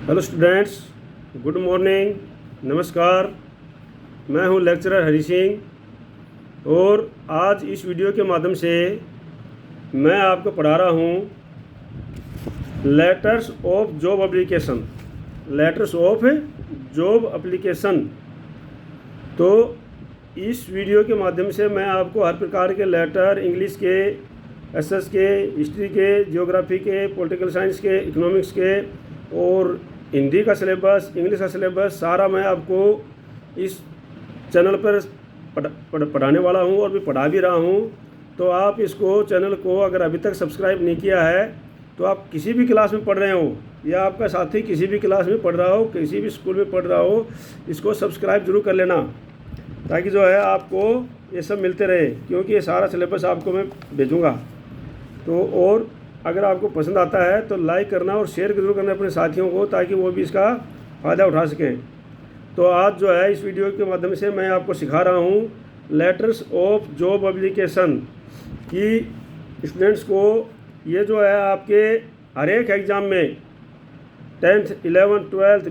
Hello students, good morning, नमस्कार। मैं हूं लेक्चरर हरी सिंह और आज इस वीडियो के माध्यम से मैं आपको पढ़ा रहा हूं letters of job application. Letters of job application. तो इस वीडियो के माध्यम से मैं आपको हर प्रकार के लेटर, इंग्लिश के, एसएस के, हिस्ट्री के, जियोग्राफी के, पॉलिटिकल साइंस के, इकोनॉमिक्स के और हिंदी का सिलेबस, इंग्लिश का सिलेबस सारा मैं आपको इस चैनल पर पढ़ाने वाला हूं और भी पढ़ा भी रहा हूं। तो आप इसको चैनल को अगर अभी तक सब्सक्राइब नहीं किया है तो आप किसी भी क्लास में पढ़ रहे हो या आपका साथी किसी भी क्लास में पढ़ रहा हो, किसी भी स्कूल में पढ़ रहा हो, इसको सब्सक्राइब जरूर कर लेना ताकि जो है आपको ये सब मिलते रहे, क्योंकि ये सारा सिलेबस आपको मैं भेजूँगा। तो और अगर आपको पसंद आता है तो लाइक करना और शेयर जरूर करना अपने साथियों को ताकि वो भी इसका फ़ायदा उठा सकें। तो आज जो है इस वीडियो के माध्यम से मैं आपको सिखा रहा हूँ लेटर्स ऑफ जॉब एप्लीकेशन कि स्टूडेंट्स को ये जो है आपके हर एक एग्ज़ाम में 10th, 11th, 12th,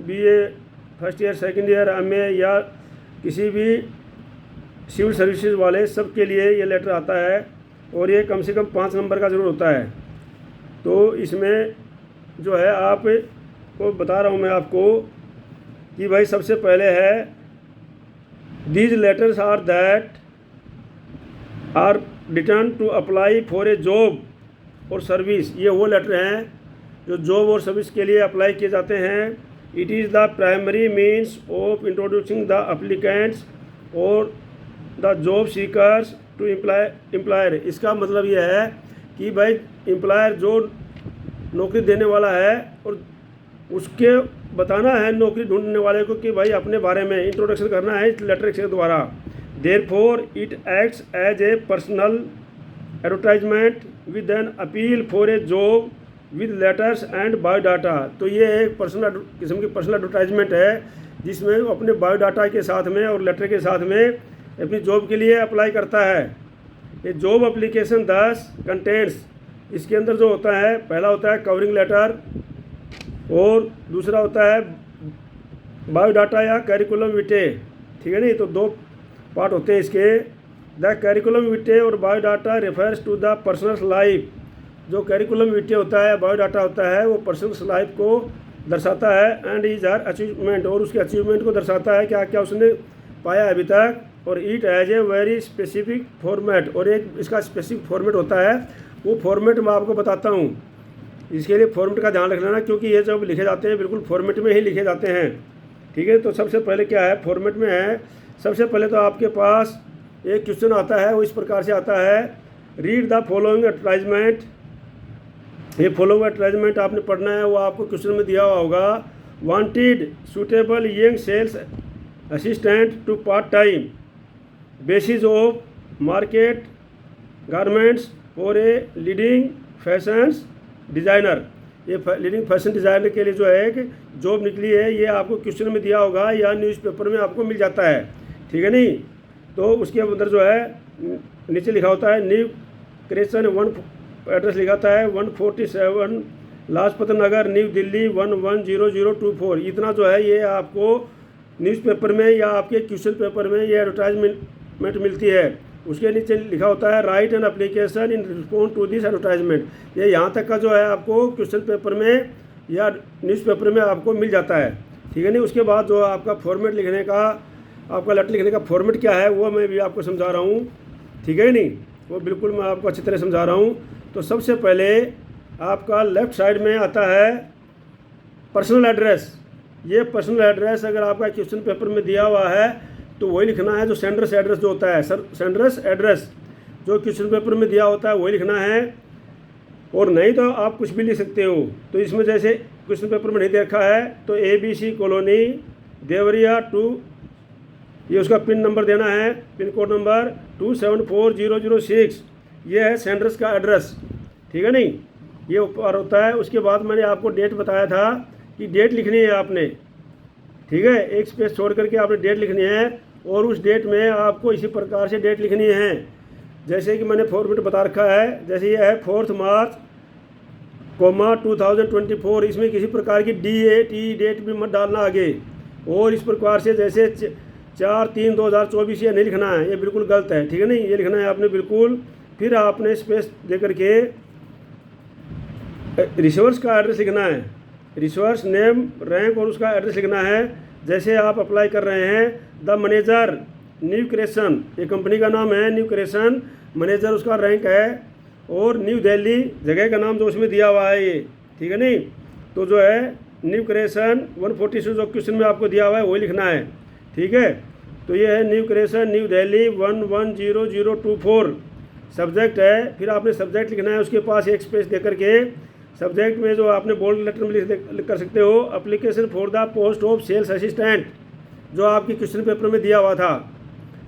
BA first year, second year, MA या किसी भी सिविल सर्विसेज वाले सब के लिए ये लेटर आता है और ये कम से कम 5 नंबर का ज़रूर होता है। तो इसमें जो है आप को बता रहा हूँ मैं आपको कि भाई सबसे पहले है these letters are that are written to apply for a job और सर्विस। ये वो लेटर हैं जो जॉब और सर्विस के लिए अप्लाई किए जाते हैं। It is the primary means of introducing the applicants और the job seekers to employer. इसका मतलब यह है कि भाई एम्प्लॉयर जो नौकरी देने वाला है और उसके बताना है नौकरी ढूंढने वाले को कि भाई अपने बारे में इंट्रोडक्शन करना है इस लेटर के द्वारा। Therefore it acts as a personal advertisement with an appeal for a job with letters and biodata. तो ये एक पर्सनल किस्म की पर्सनल एडवर्टाइजमेंट है जिसमें वो अपने बायोडाटा के साथ में और लेटर के साथ में अपनी जॉब के लिए अप्लाई करता है। ये जॉब एप्लीकेशन 10 कंटेंट्स, इसके अंदर जो होता है पहला होता है कवरिंग लेटर और दूसरा होता है बायोडाटा या कैरिकुलम विटे। ठीक है नहीं, तो 2 पार्ट होते हैं इसके। द कैरिकुलम विटे और biodata refers to the personal life. जो कैरिकुलम विटे होता है, बायोडाटा होता है, वो पर्सनल लाइफ को दर्शाता है एंड इज हर अचीवमेंट, और उसके अचीवमेंट को दर्शाता है क्या क्या उसने पाया अभी तक। और it as a very specific format, और एक इसका स्पेसिफिक फॉर्मेट होता है, वो फॉर्मेट मैं आपको बताता हूँ। इसके लिए फॉर्मेट का ध्यान रख लेना क्योंकि ये जब लिखे जाते हैं बिल्कुल फॉर्मेट में ही लिखे जाते हैं। ठीक है, तो सबसे पहले क्या है फॉर्मेट में है, सबसे पहले तो आपके पास एक क्वेश्चन आता है, वो इस प्रकार से आता है, रीड द फॉलोइंग एडवर्टाइजमेंट। ये फॉलोइंग एडवर्टाइजमेंट आपने पढ़ना है, वो आपको क्वेश्चन में दिया हुआ होगा। Wanted suitable young sales assistant to part time basis of market garments for a leading fashions designer. ये लीडिंग फैशन डिज़ाइनर के लिए जो है एक जॉब निकली है, ये आपको क्वेश्चन में दिया होगा या न्यूज़पेपर में आपको मिल जाता है। ठीक है नहीं, तो उसके अंदर जो है नीचे लिखा होता है न्यू क्रिएशन 1 एड्रेस लिखा होता है 147 लाजपत नगर, न्यू दिल्ली 110024। इतना जो है ये आपको न्यूज़पेपर में या आपके क्वेश्चन पेपर में ये एडवर्टाइजमेंट मिलती है। उसके नीचे लिखा होता है write an application in response to this advertisement. ये यहाँ तक का जो है आपको क्वेश्चन पेपर में या न्यूज़पेपर में आपको मिल जाता है। ठीक है नहीं, उसके बाद जो आपका फॉर्मेट लिखने का, आपका लेटर लिखने का फॉर्मेट क्या है वो मैं भी आपको समझा रहा हूँ। ठीक है नहीं, वो बिल्कुल मैं आपको अच्छी तरह समझा रहा हूँ। तो सबसे पहले आपका लेफ़्ट साइड में आता है पर्सनल एड्रेस। ये पर्सनल एड्रेस अगर आपका क्वेश्चन पेपर में दिया हुआ है तो वही लिखना है जो सेंडर्स एड्रेस जो होता है, सेंडर्स एड्रेस जो क्वेश्चन पेपर में दिया होता है वही लिखना है। और नहीं तो आप कुछ भी लिख सकते हो। तो इसमें जैसे क्वेश्चन पेपर में नहीं देखा है तो ABC कॉलोनी देवरिया 2, ये उसका पिन नंबर देना है, पिन कोड नंबर 274006। ये है सेंडर्स का एड्रेस। ठीक है नहीं, ये ऊपर होता है। उसके बाद मैंने आपको डेट बताया था कि डेट लिखनी है आपने। ठीक है, एक स्पेस छोड़ करके आपने डेट लिखनी है और उस डेट में आपको इसी प्रकार से डेट लिखनी है जैसे कि मैंने फॉर्मेट बता रखा है। जैसे ये है 4 मार्च कोमा 2024, इसमें किसी प्रकार की DAT डेट भी मत डालना आगे। और इस प्रकार से जैसे 4/3/2024 ये नहीं लिखना है, ये बिल्कुल गलत है, ठीक है नहीं, ये लिखना है आपने बिल्कुल। फिर आपने स्पेस देकर के रिसोर्स का एड्रेस लिखना है, रिसोर्स नेम, रैंक और उसका एड्रेस लिखना है। जैसे आप अप्लाई कर रहे हैं द मैनेजर न्यू क्रिएशन, ये कंपनी का नाम है न्यू क्रिएशन, मैनेजर उसका रैंक है, और न्यू दिल्ली जगह का नाम जो उसमें दिया हुआ है ये, ठीक है नहीं। तो जो है न्यू क्रिएशन 146 जो क्वेश्चन में आपको दिया हुआ है वही लिखना है, ठीक है। तो ये है new creation new Delhi 110024 subject है। फिर आपने सब्जेक्ट लिखना है, उसके पास एक स्पेस दे करके सब्जेक्ट में जो आपने बोल्ड लेटर में लिख कर सकते हो application for the post of sales assistant, जो आपकी क्वेश्चन पेपर में दिया हुआ था,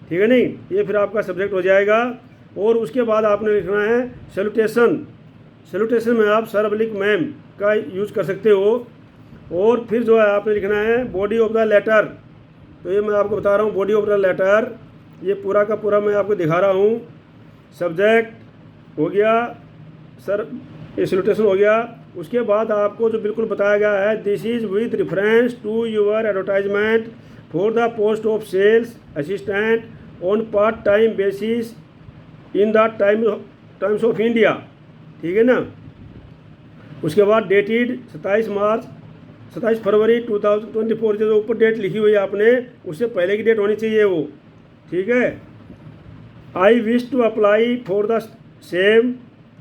ठीक है नहीं। ये फिर आपका सब्जेक्ट हो जाएगा। और उसके बाद आपने लिखना है सैल्यूटेशन, सैल्यूटेशन में आप सर अब्लिक मैम का यूज़ कर सकते हो। और फिर जो है आपने लिखना है बॉडी ऑफ द लेटर, तो ये मैं आपको बता रहा हूँ बॉडी ऑफ द लेटर, ये पूरा का पूरा मैं आपको दिखा रहा हूँ। सब्जेक्ट हो गया, सर ये सैल्यूटेशन हो गया। उसके बाद आपको जो बिल्कुल बताया गया है this is with reference to your advertisement for the post of sales assistant on part time basis in the Times of India, ठीक है ना। उसके बाद डेटेड 27 फरवरी 2024, जो ऊपर डेट लिखी हुई है आपने उससे पहले की डेट होनी चाहिए वो, ठीक है। I wish to apply for the same,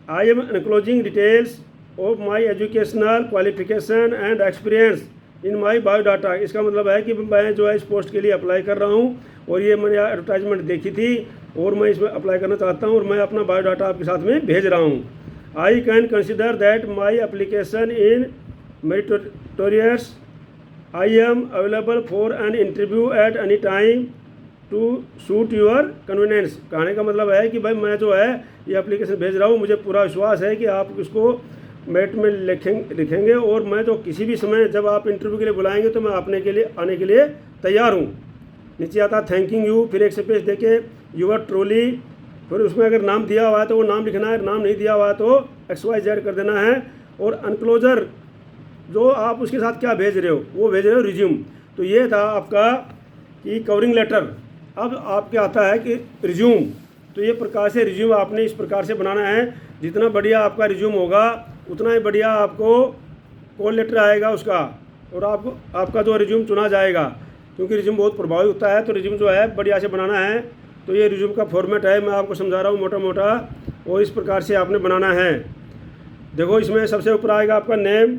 I am enclosing details of my educational qualification and experience in my biodata. इसका मतलब है कि मैं जो है इस पोस्ट के लिए अप्लाई कर रहा हूँ और ये मैंने एडवर्टाइजमेंट देखी थी और मैं इसमें अप्लाई करना चाहता हूँ और मैं अपना बायोडाटा आपके साथ में भेज रहा हूँ। I can consider that my application in meritorious, I am available for an interview at any time to suit your convenience. कहने का मतलब है कि भाई मैं जो है ये एप्लीकेशन भेज रहा हूँ, मुझे पूरा विश्वास है कि आप इसको मेरिट में लिखेंगे और मैं जो किसी भी समय जब आप इंटरव्यू के लिए बुलाएंगे तो मैं आने के लिए तैयार हूँ। नीचे आता थैंकिंग यू, फिर एक स्पेस देके यूर ट्रोली, फिर उसमें अगर नाम दिया हुआ है तो वो नाम लिखना है, नाम नहीं दिया हुआ है तो XYZ कर देना है। और अनक्लोजर जो आप उसके साथ क्या भेज रहे हो वो भेज रहे हो रिज्यूम। तो ये था आपका कि कवरिंग लेटर। अब आपके आता है कि रिज्यूम, तो ये प्रकार से रिज्यूम आपने इस प्रकार से बनाना है। जितना बढ़िया आपका रिज्यूम होगा उतना ही बढ़िया आपको कॉल लेटर आएगा उसका, और आपका जो रिज्यूम चुना जाएगा, क्योंकि रिज्यूम बहुत प्रभावी होता है। तो रिज्यूम जो है बढ़िया से बनाना है। तो ये रिज्यूम का फॉर्मेट है, मैं आपको समझा रहा हूँ मोटा मोटा, और इस प्रकार से आपने बनाना है। देखो इसमें सबसे ऊपर आएगा आपका नेम,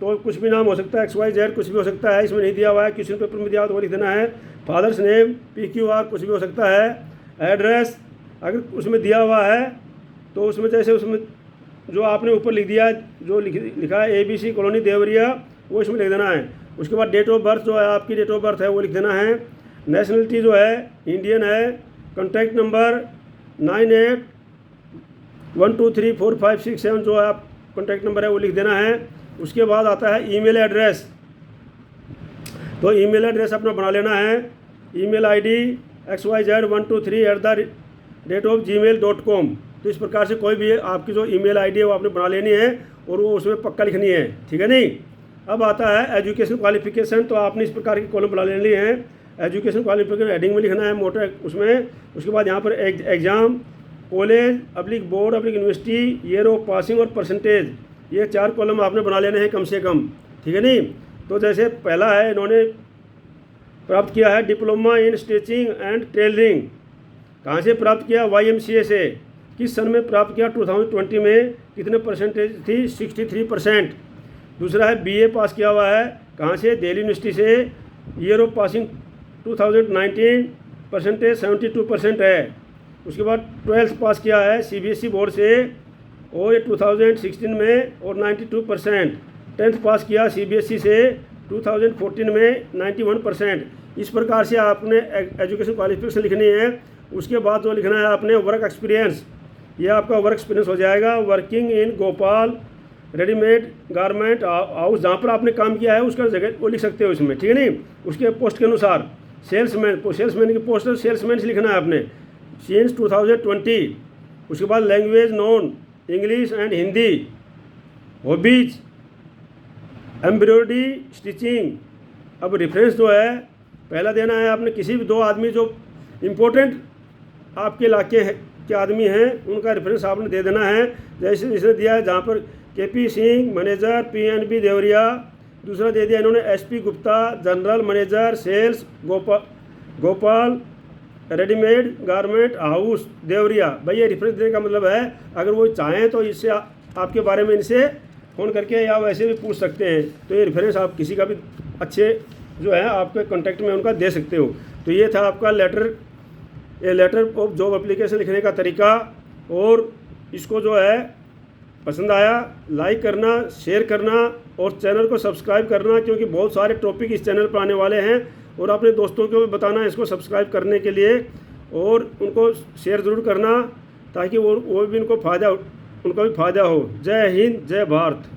तो कुछ भी नाम हो सकता है, XYZ कुछ भी हो सकता है, इसमें नहीं दिया हुआ है, क्वेश्चन पेपर में दिया हुआ तो वो लिख देना है। फादर्स नेम PQR कुछ भी हो सकता है। एड्रेस अगर उसमें दिया हुआ है तो उसमें जैसे उसमें जो आपने ऊपर लिख दिया, जो लिखा है ABC कॉलोनी देवरिया, वो इसमें लिख देना है। उसके बाद डेट ऑफ बर्थ जो है आपकी डेट ऑफ बर्थ है वो लिख देना है। नेशनलिटी जो है इंडियन है। कॉन्टैक्ट नंबर 98123456 जो है आप कॉन्टैक्ट नंबर है वो लिख देना है। उसके बाद आता है ईमेल एड्रेस, तो ईमेल एड्रेस अपना बना लेना है। Email ID xyz123@gmail.com। तो इस प्रकार से कोई भी आपकी जो ईमेल ID है वो आपने बना लेनी है और वो उसमें पक्का लिखनी है, ठीक है नहीं। अब आता है एजुकेशन क्वालिफिकेशन, तो आपने इस प्रकार की कॉलम बना लेनी है। एजुकेशन क्वालिफिकेशन हेडिंग में लिखना है मोटा उसमें। उसके बाद यहाँ पर exam, college / board / university, year of passing और परसेंटेज, ये 4 कॉलम आपने बना लेने हैं कम से कम, ठीक है नहीं। तो जैसे पहला है इन्होंने प्राप्त किया है diploma in stitching and tailoring, कहाँ से प्राप्त किया? YMCA से। किस सन में प्राप्त किया? 2020 में। कितने परसेंटेज थी? 63%। दूसरा है BA पास किया हुआ है, कहाँ से? दिल्ली यूनिवर्सिटी से। ईयर ऑफ पासिंग 2019, परसेंटेज 72% है। उसके बाद 12th पास किया है CBSE बोर्ड से और ये 2016 में और 92%। 10th पास किया CBSE से 2014 में 91%। इस प्रकार से आपने एजुकेशन क्वालिफिकेशन लिखनी है। उसके बाद जो लिखना है आपने वर्क एक्सपीरियंस, ये आपका वर्क एक्सपीरियंस हो जाएगा। Working in Gopal readymade garment house, जहाँ पर आपने काम किया है उसका जगह वो लिख सकते हो इसमें, ठीक है नहीं। उसके पोस्ट के अनुसार सेल्समैन की पोस्ट सेल्समैन से लिखना है आपने सिंस 2020। उसके बाद language non English and Hindi, hobbies, embroidery, stitching. अब रेफरेंस जो है पहला देना है आपने, किसी भी दो आदमी जो इम्पोर्टेंट आपके इलाके के आदमी हैं उनका रेफरेंस आपने दे देना है। जैसे इसने दिया है जहाँ पर KP Singh manager PNB Deoria, दूसरा दे दिया इन्होंने SP Gupta general manager sales Gopal readymade garment house Deoria. भाई ये रेफरेंस देने का मतलब है अगर वो चाहें तो इससे आपके बारे में इनसे फ़ोन करके या वैसे भी पूछ सकते हैं। तो ये रेफरेंस आप किसी का भी अच्छे जो है आपके कॉन्टैक्ट में उनका दे सकते हो। तो ये था आपका लेटर ऑफ जॉब एप्लीकेशन लिखने का तरीका। और इसको जो है पसंद आया लाइक करना, शेयर करना और चैनल को सब्सक्राइब करना, क्योंकि बहुत सारे टॉपिक इस चैनल पर आने वाले हैं। और अपने दोस्तों को भी बताना इसको सब्सक्राइब करने के लिए और उनको शेयर ज़रूर करना ताकि वो भी उनको भी फ़ायदा हो। जय हिंद, जय भारत।